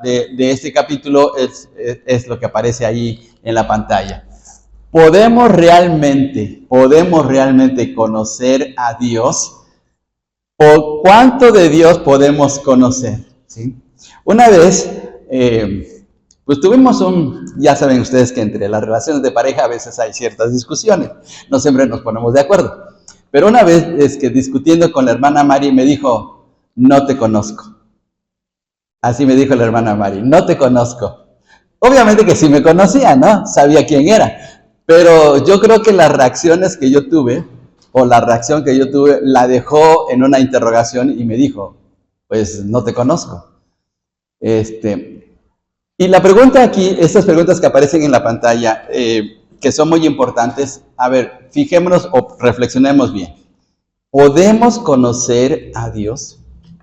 de este capítulo es lo que aparece ahí en la pantalla. ¿Podemos realmente conocer a Dios? ¿O cuánto de Dios podemos conocer? ¿Sí? Una vez, pues tuvimos ya saben ustedes que entre las relaciones de pareja a veces hay ciertas discusiones, no siempre nos ponemos de acuerdo. Pero una vez discutiendo con la hermana Mari me dijo, no te conozco. Así me dijo la hermana Mari, no te conozco. Obviamente que sí me conocía, ¿no? Sabía quién era. Pero yo creo que las reacciones que yo tuve, o la reacción que yo tuve, la dejó en una interrogación y me dijo, pues no te conozco. Y la pregunta aquí, estas preguntas que aparecen en la pantalla, que son muy importantes, a ver, fijémonos o reflexionemos bien. ¿Podemos conocer a Dios?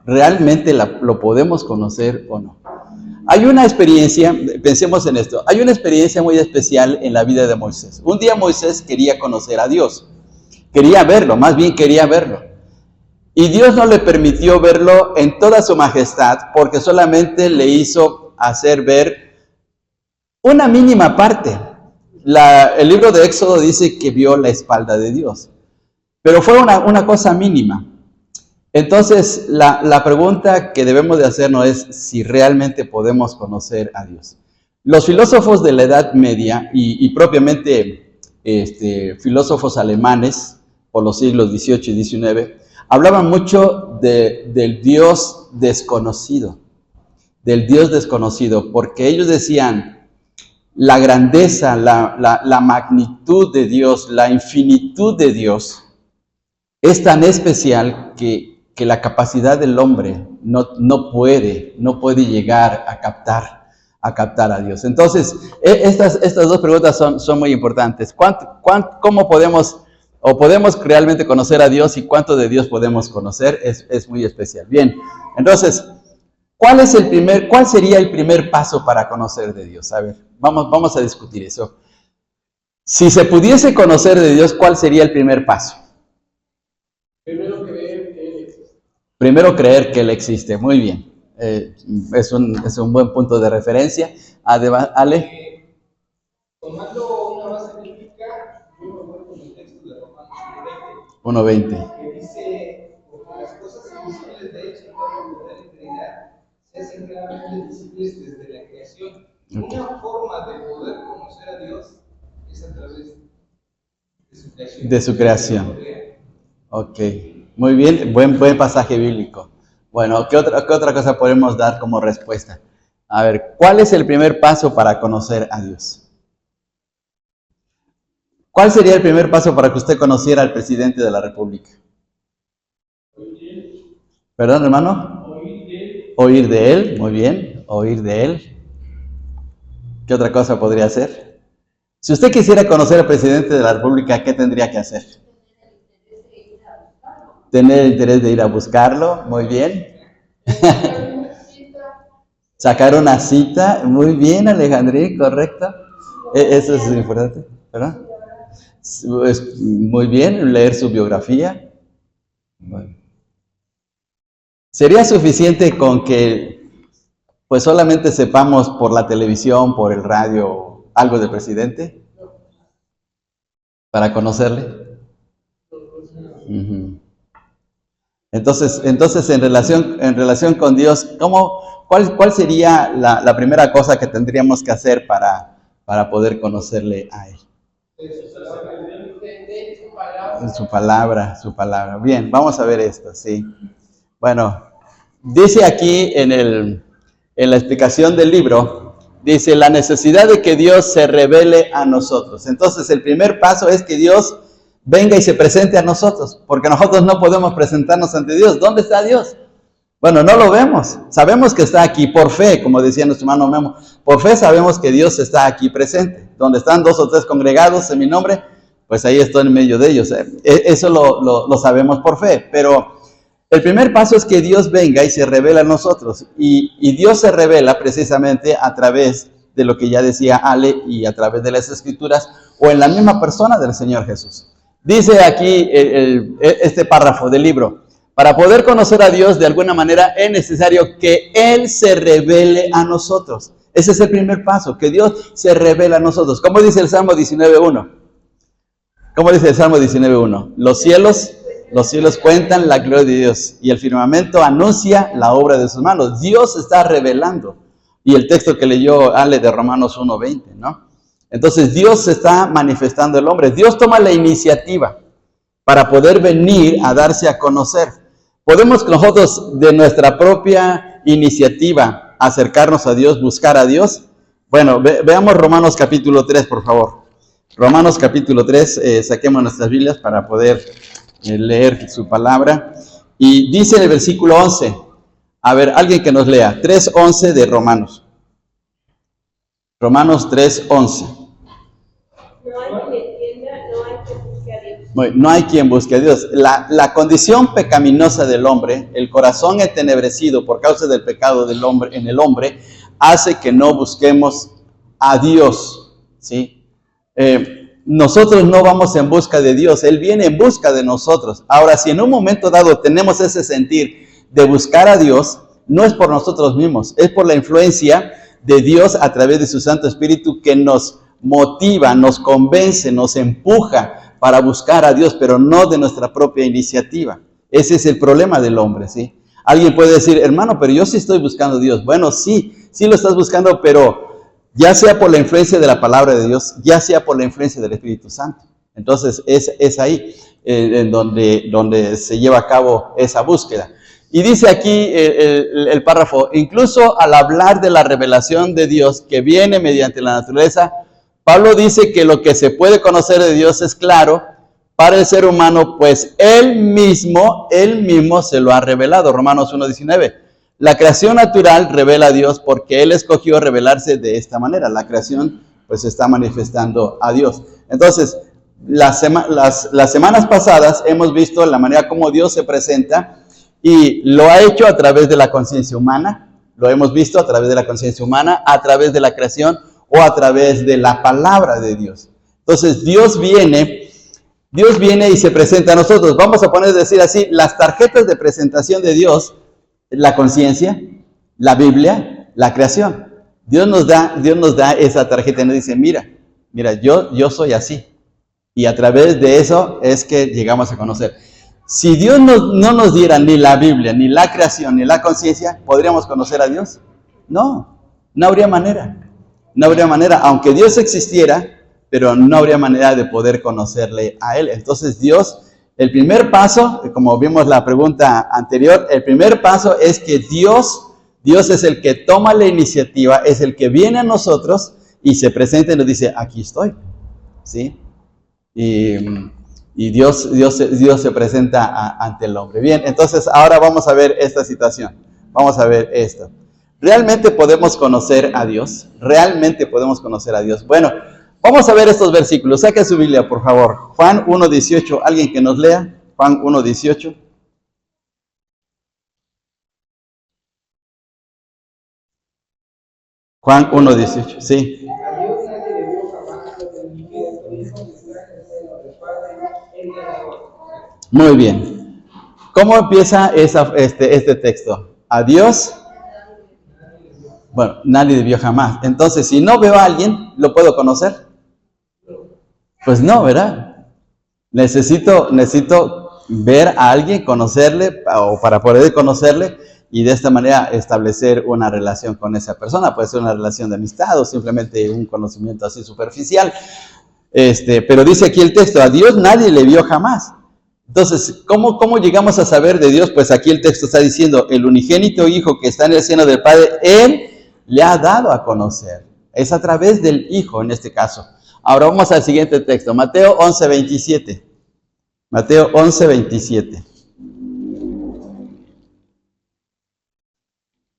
¿Realmente lo podemos conocer o no? Hay una experiencia, pensemos en esto, hay una experiencia muy especial en la vida de Moisés. Un día Moisés quería conocer a Dios, quería verlo, más bien quería verlo. Y Dios no le permitió verlo en toda su majestad, porque solamente le hizo hacer ver una mínima parte. El libro de Éxodo dice que vio la espalda de Dios, pero fue una cosa mínima. Entonces, la pregunta que debemos de hacernos es si realmente podemos conocer a Dios. Los filósofos de la Edad Media y propiamente filósofos alemanes por los siglos XVIII y XIX hablaban mucho del Dios desconocido, porque ellos decían la grandeza, la magnitud de Dios, la infinitud de Dios es tan especial que la capacidad del hombre no puede llegar a captar a Dios. Entonces, estas dos preguntas son muy importantes. ¿Cómo podemos realmente conocer a Dios y cuánto de Dios podemos conocer? Es muy especial. Bien, entonces, ¿cuál sería el primer paso para conocer de Dios? A ver, vamos a discutir eso. Si se pudiese conocer de Dios, ¿cuál sería el primer paso? Primero creer que Él existe. Muy bien. Es un buen punto de referencia. Ale. Tomando una base bíblica, yo me voy con el texto de Romanos 1:20. Que dice, porque las cosas invisibles de hecho de la eternidad se hacen claramente visibles desde la creación. Okay. Una forma de poder conocer a Dios es a través de su creación. De su creación. Ok. Muy bien, buen pasaje bíblico. Bueno, ¿qué otra cosa podemos dar como respuesta? A ver, ¿cuál es el primer paso para conocer a Dios? ¿Cuál sería el primer paso para que usted conociera al presidente de la República? ¿Perdón, hermano? Oír de él, muy bien, oír de él. ¿Qué otra cosa podría hacer? Si usted quisiera conocer al presidente de la República, ¿qué tendría que hacer? Tener el interés de ir a buscarlo, muy bien. Sacar una cita, muy bien, Alejandrín, correcto. Eso es importante, ¿verdad? Muy bien, leer su biografía. Bueno. ¿Sería suficiente con que pues solamente sepamos por la televisión, por el radio, algo del presidente? ¿Para conocerle? Uh-huh. Entonces en relación con Dios, ¿cuál sería la primera cosa que tendríamos que hacer para poder conocerle a Él? Su palabra. Bien, vamos a ver esto, sí. Bueno, dice aquí en la explicación del libro, dice la necesidad de que Dios se revele a nosotros. Entonces el primer paso es que Dios venga y se presente a nosotros, porque nosotros no podemos presentarnos ante Dios. ¿Dónde está Dios? Bueno, no lo vemos. Sabemos que está aquí por fe, como decía nuestro hermano Memo. Por fe sabemos que Dios está aquí presente. Donde están 2 o 3 congregados en mi nombre, pues ahí estoy en medio de ellos. Eso lo sabemos por fe. Pero el primer paso es que Dios venga y se revela a nosotros. Y Dios se revela precisamente a través de lo que ya decía Ale y a través de las Escrituras o en la misma persona del Señor Jesús. Dice aquí este párrafo del libro: Para poder conocer a Dios de alguna manera es necesario que Él se revele a nosotros. Ese es el primer paso, que Dios se revele a nosotros. ¿Cómo dice el Salmo 19.1? ¿Cómo dice el Salmo 19.1? Los cielos cuentan la gloria de Dios y el firmamento anuncia la obra de sus manos. Dios está revelando. Y el texto que leyó Ale de Romanos 1.20, ¿no? Entonces Dios se está manifestando el hombre. Dios toma la iniciativa para poder venir a darse a conocer. ¿Podemos nosotros de nuestra propia iniciativa acercarnos a Dios, buscar a Dios? Bueno, veamos Romanos capítulo 3, por favor. Romanos capítulo 3, saquemos nuestras Biblias para poder leer su palabra. Y dice en el versículo 11, a ver, alguien que nos lea, 3:11 de Romanos. Romanos 3:11. No hay quien busque a Dios. La condición pecaminosa del hombre, el corazón entenebrecido por causa del pecado del hombre en el hombre, hace que no busquemos a Dios, ¿sí? Nosotros no vamos en busca de Dios, Él viene en busca de nosotros. Ahora, si en un momento dado tenemos ese sentir de buscar a Dios, no es por nosotros mismos, es por la influencia de Dios a través de su Santo Espíritu que nos motiva, nos convence, nos empuja para buscar a Dios, pero no de nuestra propia iniciativa. Ese es el problema del hombre, ¿sí? Alguien puede decir, hermano, pero yo sí estoy buscando a Dios. Bueno, sí lo estás buscando, pero ya sea por la influencia de la palabra de Dios, ya sea por la influencia del Espíritu Santo. Entonces, es ahí en donde se lleva a cabo esa búsqueda. Y dice aquí el párrafo, incluso al hablar de la revelación de Dios que viene mediante la naturaleza, Pablo dice que lo que se puede conocer de Dios es claro para el ser humano, pues Él mismo se lo ha revelado. Romanos 1:19. La creación natural revela a Dios porque Él escogió revelarse de esta manera. La creación pues está manifestando a Dios. Entonces, las semanas pasadas hemos visto la manera como Dios se presenta y lo ha hecho a través de la conciencia humana. Lo hemos visto a través de la conciencia humana, a través de la creación o a través de la palabra de Dios. Entonces, Dios viene y se presenta a nosotros. Vamos a decir así, las tarjetas de presentación de Dios, la conciencia, la Biblia, la creación. Dios nos da esa tarjeta y nos dice, mira, yo soy así. Y a través de eso es que llegamos a conocer. Si Dios no nos diera ni la Biblia, ni la creación, ni la conciencia, ¿podríamos conocer a Dios? No habría manera. No habría manera, aunque Dios existiera, pero no habría manera de poder conocerle a Él. Entonces Dios, el primer paso, como vimos la pregunta anterior, el primer paso es que Dios es el que toma la iniciativa, es el que viene a nosotros y se presenta y nos dice, aquí estoy, ¿sí? Y Dios se presenta ante el hombre. Bien, entonces ahora vamos a ver esta situación, vamos a ver esto. ¿Realmente podemos conocer a Dios? ¿Realmente podemos conocer a Dios? Bueno, vamos a ver estos versículos. Saque su Biblia, por favor. Juan 1:18. ¿Alguien que nos lea? Juan 1:18. Juan 1:18. Sí. Muy bien. ¿Cómo empieza este texto? A Dios. Bueno, nadie debió jamás. Entonces, si no veo a alguien, ¿lo puedo conocer? Pues no, ¿verdad? Necesito ver a alguien, conocerle, o para poder conocerle, y de esta manera establecer una relación con esa persona. Puede ser una relación de amistad o simplemente un conocimiento así superficial. Pero dice aquí el texto, a Dios nadie le vio jamás. Entonces, ¿cómo llegamos a saber de Dios? Pues aquí el texto está diciendo, el unigénito Hijo que está en el seno del Padre, Él le ha dado a conocer. Es a través del Hijo en este caso. Ahora vamos al siguiente texto, Mateo 11:27. Mateo 11:27.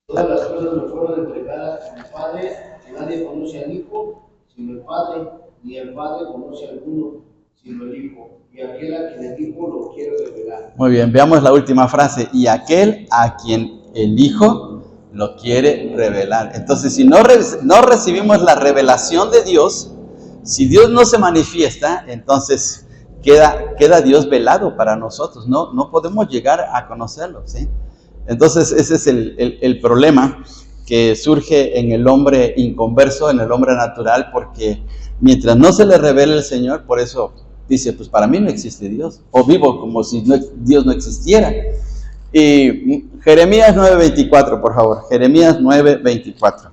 Todas las cosas me fueron entregadas al Padre, nadie conoce al Hijo, sino el Padre, ni el Padre conoce a alguno, sino el Hijo, y aquel a quien el Hijo lo quiere revelar. Muy bien, veamos la última frase, y aquel a quien el Hijo lo quiere revelar. Entonces, si no recibimos la revelación de Dios, si Dios no se manifiesta, entonces queda Dios velado para nosotros, no podemos llegar a conocerlo, ¿sí? Entonces ese es el problema que surge en el hombre inconverso, en el hombre natural, porque mientras no se le revele el Señor, por eso dice, pues para mí no existe Dios, o vivo como si Dios no existiera. Y Jeremías 9:24, por favor, Jeremías 9:24.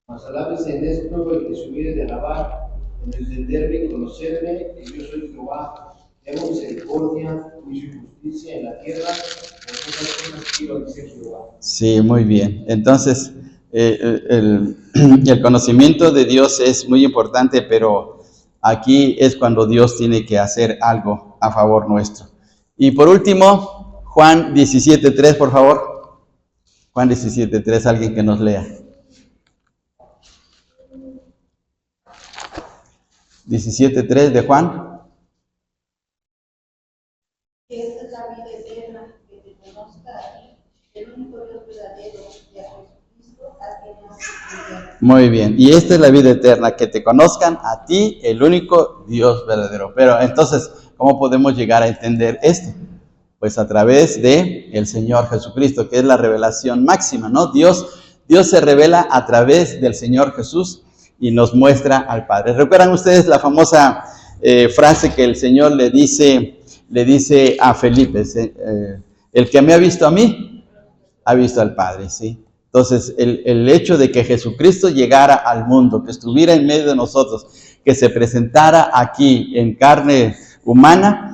Mas alábese en esto el que se hubiere de alabar, en entenderme y conocerme, que yo soy Jehová, que hago misericordia, juicio y justicia en la tierra, por todas las cosas quiero, dice Jehová. Sí, muy bien. Entonces, el conocimiento de Dios es muy importante, pero aquí es cuando Dios tiene que hacer algo a favor nuestro. Y por último, Juan 17:3, por favor. Juan 17:3, alguien que nos lea. 17:3 de Juan. Esta es la vida eterna, que te conozca a ti, el único Dios verdadero, y a Jesucristo, a quien has enviado. Muy bien, y esta es la vida eterna, que te conozcan a ti, el único Dios verdadero. Pero entonces, ¿cómo podemos llegar a entender esto? Pues a través de el Señor Jesucristo, que es la revelación máxima, ¿no? Dios se revela a través del Señor Jesús y nos muestra al Padre. ¿Recuerdan ustedes la famosa frase que el Señor le dice a Felipe? El que me ha visto a mí, ha visto al Padre, ¿sí? Entonces, el hecho de que Jesucristo llegara al mundo, que estuviera en medio de nosotros, que se presentara aquí en carne humana,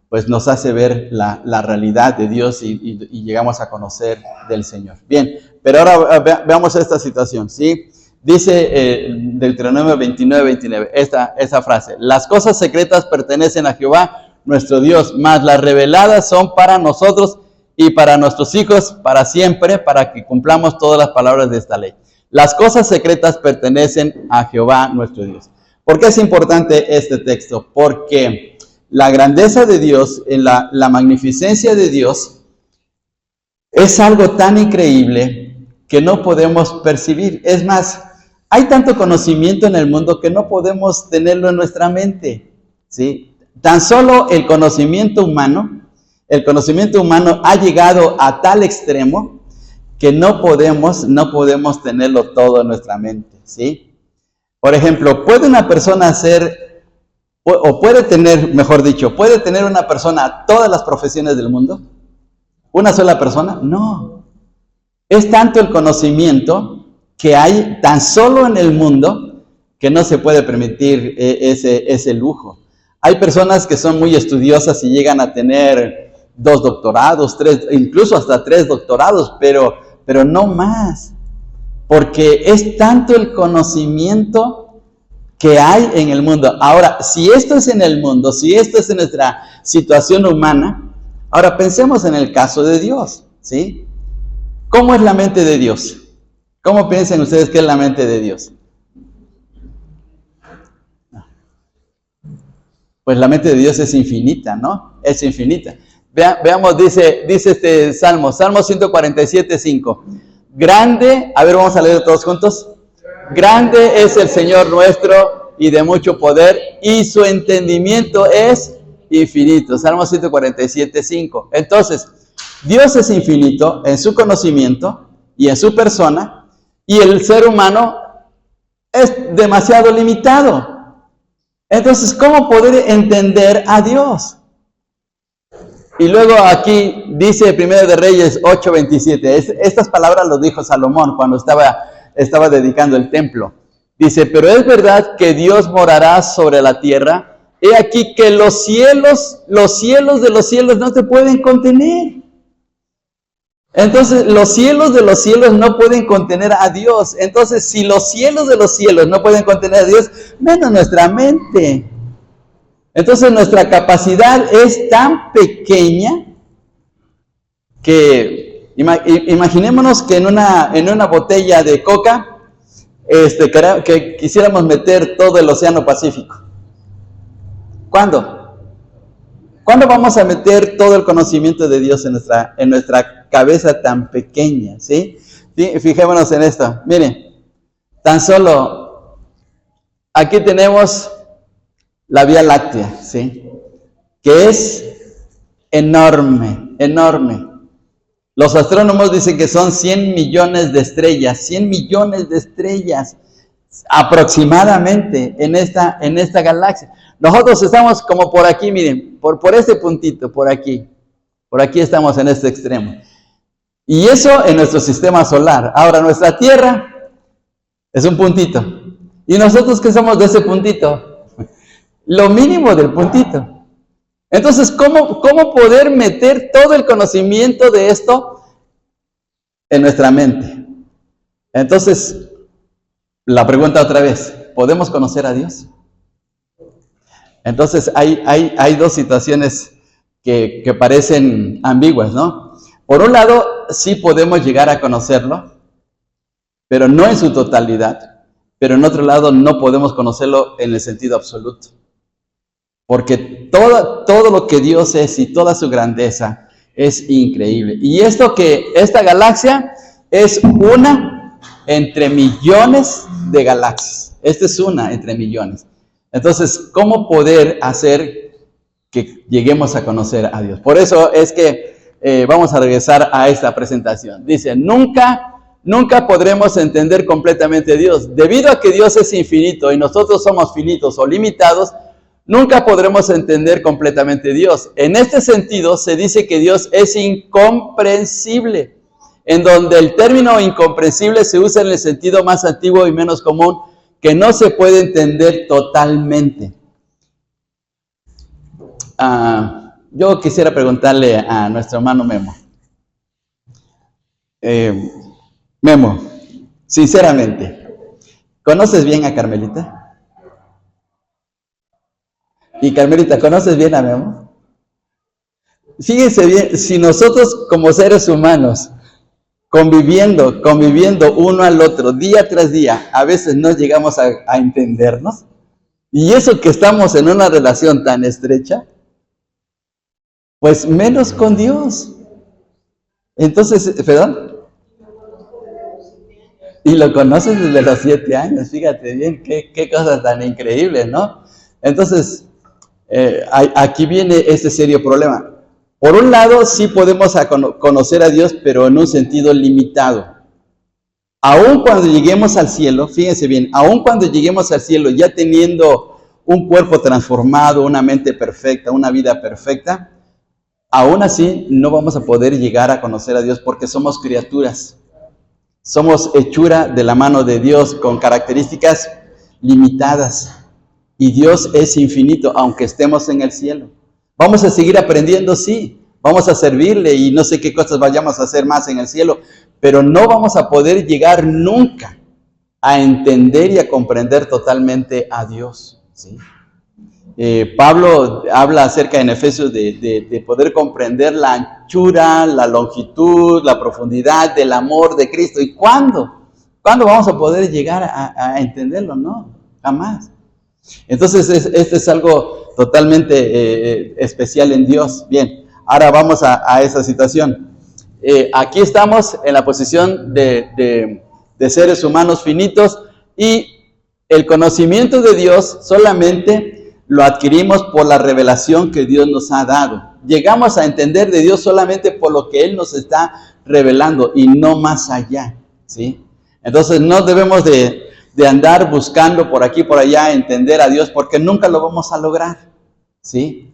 pues nos hace ver la realidad de Dios y llegamos a conocer del Señor. Bien, pero ahora veamos esta situación, ¿sí? Dice Deuteronomio 29:29, esa frase: las cosas secretas pertenecen a Jehová, nuestro Dios, mas las reveladas son para nosotros y para nuestros hijos para siempre, para que cumplamos todas las palabras de esta ley. Las cosas secretas pertenecen a Jehová, nuestro Dios. ¿Por qué es importante este texto? Porque la grandeza de Dios, la magnificencia de Dios, es algo tan increíble que no podemos percibir. Es más, hay tanto conocimiento en el mundo que no podemos tenerlo en nuestra mente, ¿sí? Tan solo el conocimiento humano ha llegado a tal extremo que no podemos tenerlo todo en nuestra mente, ¿sí? Por ejemplo, ¿puede una persona puede tener una persona todas las profesiones del mundo? ¿Una sola persona? No. Es tanto el conocimiento que hay tan solo en el mundo que no se puede permitir ese lujo. Hay personas que son muy estudiosas y llegan a tener 2 doctorados, 3, incluso hasta 3 doctorados, pero no más, porque es tanto el conocimiento que hay en el mundo. Ahora, si esto es en el mundo, si esto es en nuestra situación humana, ahora pensemos en el caso de Dios, ¿sí? ¿Cómo es la mente de Dios? ¿Cómo piensan ustedes que es la mente de Dios? Pues la mente de Dios es infinita, ¿no? Es infinita. Veamos, dice este Salmo 147:5. Grande, a ver, vamos a leer todos juntos. Grande es el Señor nuestro y de mucho poder, y su entendimiento es infinito. Salmo 147:5. Entonces, Dios es infinito en su conocimiento y en su persona, y el ser humano es demasiado limitado. Entonces, ¿cómo poder entender a Dios? Y luego aquí dice 1 de Reyes 8:27. Estas palabras los dijo Salomón cuando estaba dedicando el templo. Dice, pero es verdad que Dios morará sobre la tierra. He aquí que los cielos de los cielos no te pueden contener. Entonces, los cielos de los cielos no pueden contener a Dios. Entonces, si los cielos de los cielos no pueden contener a Dios, menos nuestra mente. Entonces, nuestra capacidad es tan pequeña que imaginémonos que en una botella de coca que quisiéramos meter todo el océano Pacífico. ¿Cuándo? ¿Cuándo vamos a meter todo el conocimiento de Dios en nuestra cabeza tan pequeña? ¿Sí? Fijémonos en esto. Miren, tan solo aquí tenemos la Vía Láctea, ¿sí? Que es enorme, enorme. Los astrónomos dicen que son 100 millones de estrellas, 100 millones de estrellas aproximadamente en esta galaxia. Nosotros estamos como por aquí, miren, por este puntito, por aquí estamos en este extremo. Y eso en nuestro sistema solar. Ahora, nuestra Tierra es un puntito. ¿Y nosotros qué somos de ese puntito? Lo mínimo del puntito. Entonces, ¿cómo poder meter todo el conocimiento de esto en nuestra mente? Entonces, la pregunta otra vez, ¿podemos conocer a Dios? Entonces, hay dos situaciones que parecen ambiguas, ¿no? Por un lado, sí podemos llegar a conocerlo, pero no en su totalidad. Pero en otro lado, no podemos conocerlo en el sentido absoluto. Porque todo lo que Dios es y toda su grandeza es increíble. Y esta galaxia es una entre millones de galaxias. Esta es una entre millones. Entonces, ¿cómo poder hacer que lleguemos a conocer a Dios? Por eso es que vamos a regresar a esta presentación. Dice, nunca podremos entender completamente a Dios. Debido a que Dios es infinito y nosotros somos finitos o limitados, nunca podremos entender completamente a Dios. En este sentido, se dice que Dios es incomprensible, en donde el término incomprensible se usa en el sentido más antiguo y menos común, que no se puede entender totalmente. Yo quisiera preguntarle a nuestro hermano Memo. Memo, sinceramente, ¿conoces bien a Carmelita? Y Carmelita, ¿conoces bien a Memo? Fíjense bien, si nosotros como seres humanos, conviviendo uno al otro, día tras día, a veces no llegamos a entendernos, y eso que estamos en una relación tan estrecha, pues menos con Dios. Entonces, ¿perdón? Y lo conoces desde los 7 años, fíjate bien, qué cosas tan increíbles, ¿no? Entonces, aquí viene este serio problema. Por un lado, sí podemos conocer a Dios, pero en un sentido limitado. Aún cuando lleguemos al cielo, fíjense bien, aún cuando lleguemos al cielo ya teniendo un cuerpo transformado, una mente perfecta, una vida perfecta, aún así no vamos a poder llegar a conocer a Dios porque somos criaturas. Somos hechura de la mano de Dios con características limitadas. Y Dios es infinito, aunque estemos en el cielo. Vamos a seguir aprendiendo, sí. Vamos a servirle y no sé qué cosas vayamos a hacer más en el cielo. Pero no vamos a poder llegar nunca a entender y a comprender totalmente a Dios, ¿sí? Pablo habla acerca en Efesios de poder comprender la anchura, la longitud, la profundidad del amor de Cristo. ¿Y cuándo? ¿Cuándo vamos a poder llegar a entenderlo? No, jamás. Entonces, este es algo totalmente especial en Dios. Bien, ahora vamos a esa situación. Aquí estamos en la posición de seres humanos finitos y el conocimiento de Dios solamente lo adquirimos por la revelación que Dios nos ha dado. Llegamos a entender de Dios solamente por lo que Él nos está revelando y no más allá, ¿sí? Entonces no debemos de andar buscando por aquí, por allá, entender a Dios, porque nunca lo vamos a lograr, ¿sí?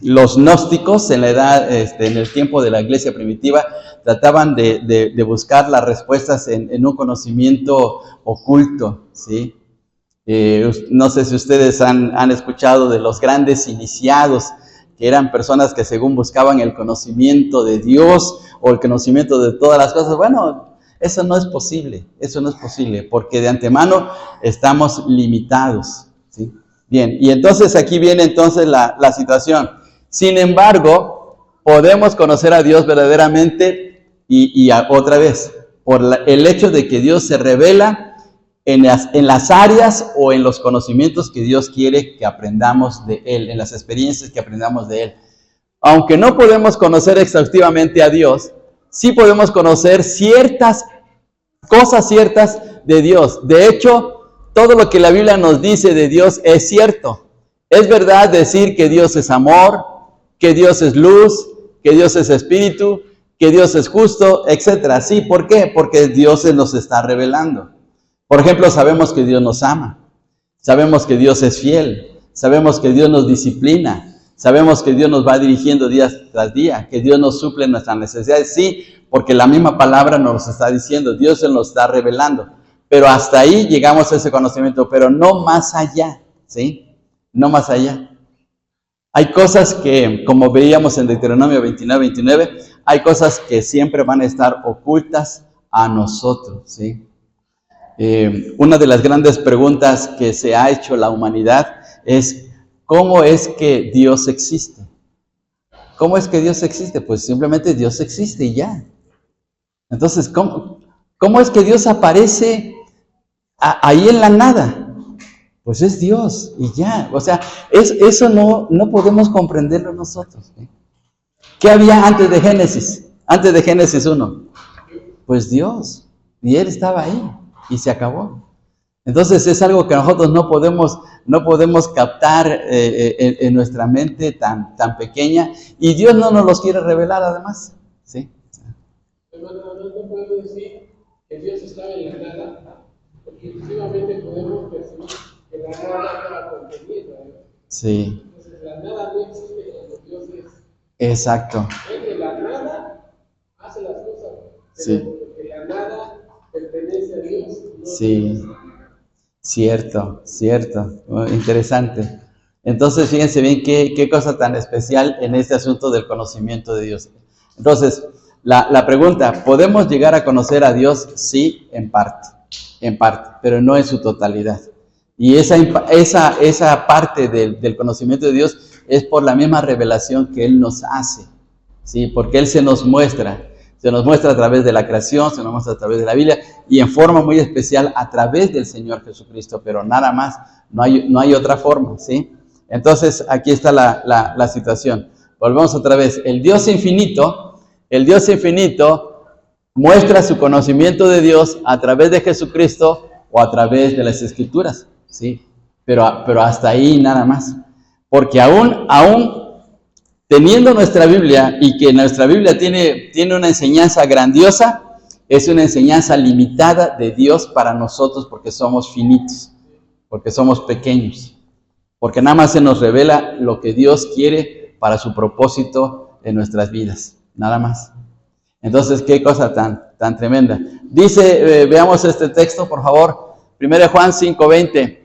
Los gnósticos en la edad, en el tiempo de la iglesia primitiva, trataban de buscar las respuestas en un conocimiento oculto, ¿sí? No sé si ustedes han escuchado de los grandes iniciados, que eran personas que según buscaban el conocimiento de Dios o el conocimiento de todas las cosas. Bueno, eso no es posible, porque de antemano estamos limitados, ¿sí? Bien, y entonces aquí viene entonces la situación. Sin embargo, podemos conocer a Dios verdaderamente y otra vez, por el hecho de que Dios se revela en las áreas o en los conocimientos que Dios quiere que aprendamos de Él, en las experiencias que aprendamos de Él. Aunque no podemos conocer exhaustivamente a Dios, sí podemos conocer cosas ciertas de Dios. De hecho, todo lo que la Biblia nos dice de Dios es cierto. Es verdad decir que Dios es amor, que Dios es luz, que Dios es espíritu, que Dios es justo, etc. Sí, ¿por qué? Porque Dios se nos está revelando. Por ejemplo, sabemos que Dios nos ama, sabemos que Dios es fiel, sabemos que Dios nos disciplina, sabemos que Dios nos va dirigiendo día tras día, que Dios nos suple nuestras necesidades. Sí, porque la misma palabra nos lo está diciendo, Dios se nos está revelando. Pero hasta ahí llegamos a ese conocimiento, pero no más allá, ¿sí? No más allá. Hay cosas que, como veíamos en Deuteronomio 29, hay cosas que siempre van a estar ocultas a nosotros, ¿sí? Una de las grandes preguntas que se ha hecho la humanidad es, ¿cómo es que Dios existe? ¿Cómo es que Dios existe? Pues simplemente Dios existe y ya. Entonces, ¿cómo es que Dios aparece ahí en la nada? Pues es Dios y ya. O sea, eso no podemos comprenderlo nosotros, ¿sí? ¿Qué había antes de Génesis? Antes de Génesis 1. Pues Dios. Y Él estaba ahí y se acabó. Entonces es algo que nosotros no podemos captar en nuestra mente tan pequeña, y Dios no nos los quiere revelar además, ¿sí? Hermano, no podemos decir que Dios estaba en la nada, porque efectivamente podemos percibir que la nada estaba contenida. Sí. Entonces la nada no existe cuando Dios es. Exacto. Él de la nada hace las cosas, pero Sí. de la nada pertenece a Dios. No Sí. Cierto. Interesante. Entonces, fíjense bien qué cosa tan especial en este asunto del conocimiento de Dios. Entonces, la pregunta, ¿podemos llegar a conocer a Dios? Sí, en parte, pero no en su totalidad. Y esa parte del conocimiento de Dios es por la misma revelación que Él nos hace, ¿sí? Porque Él se nos muestra a través de la creación, se nos muestra a través de la Biblia, y en forma muy especial a través del Señor Jesucristo, pero nada más, no hay otra forma, ¿sí? Entonces, aquí está la situación. Volvemos otra vez. El Dios infinito muestra su conocimiento de Dios a través de Jesucristo o a través de las Escrituras, ¿sí? Pero hasta ahí nada más. Porque aún teniendo nuestra Biblia, y que nuestra Biblia tiene una enseñanza grandiosa, es una enseñanza limitada de Dios para nosotros, porque somos finitos, porque somos pequeños, porque nada más se nos revela lo que Dios quiere para su propósito en nuestras vidas, nada más. Entonces, qué cosa tan tremenda. Dice, veamos este texto, por favor, 1 Juan 5:20,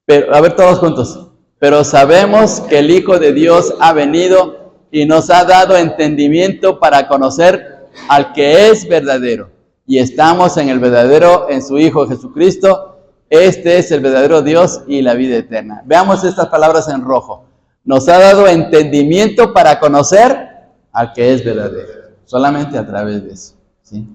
pero, a ver todos juntos. Pero sabemos que el Hijo de Dios ha venido y nos ha dado entendimiento para conocer al que es verdadero. Y estamos en el verdadero, en su Hijo Jesucristo. Este es el verdadero Dios y la vida eterna. Veamos estas palabras en rojo. Nos ha dado entendimiento para conocer al que es verdadero. Solamente a través de eso, ¿sí?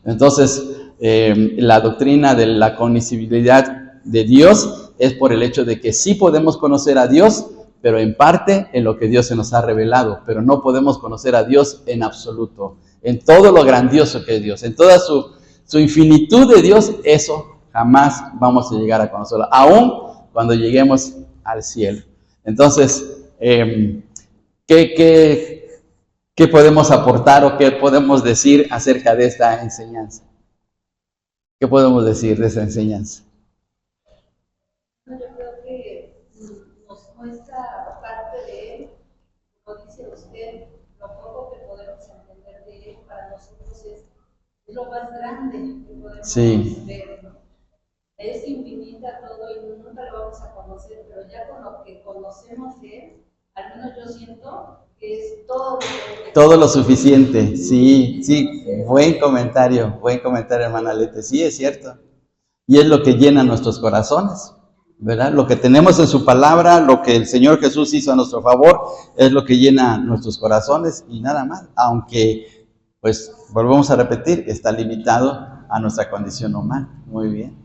Entonces, la doctrina de la cognoscibilidad de Dios es por el hecho de que sí podemos conocer a Dios, pero en parte en lo que Dios se nos ha revelado, pero no podemos conocer a Dios en absoluto, en todo lo grandioso que es Dios, en toda su infinitud de Dios. Eso jamás vamos a llegar a conocerlo, aun cuando lleguemos al cielo. Entonces, ¿qué podemos aportar o qué podemos decir acerca de esta enseñanza? ¿Qué podemos decir de esa enseñanza? Yo creo que nos muestra parte de Él, como dice usted, lo poco que podemos entender de Él para nosotros es lo más grande que podemos ver, ¿no? Es infinita todo y nunca lo vamos a conocer, pero ya con lo que conocemos de Él, al menos yo siento que es todo lo suficiente. Sí, buen comentario, hermana Lete. Sí, es cierto. Y es lo que llena nuestros corazones, ¿verdad? Lo que tenemos en su palabra, lo que el Señor Jesús hizo a nuestro favor, es lo que llena nuestros corazones y nada más. Aunque, pues, volvemos a repetir, está limitado a nuestra condición humana. Muy bien.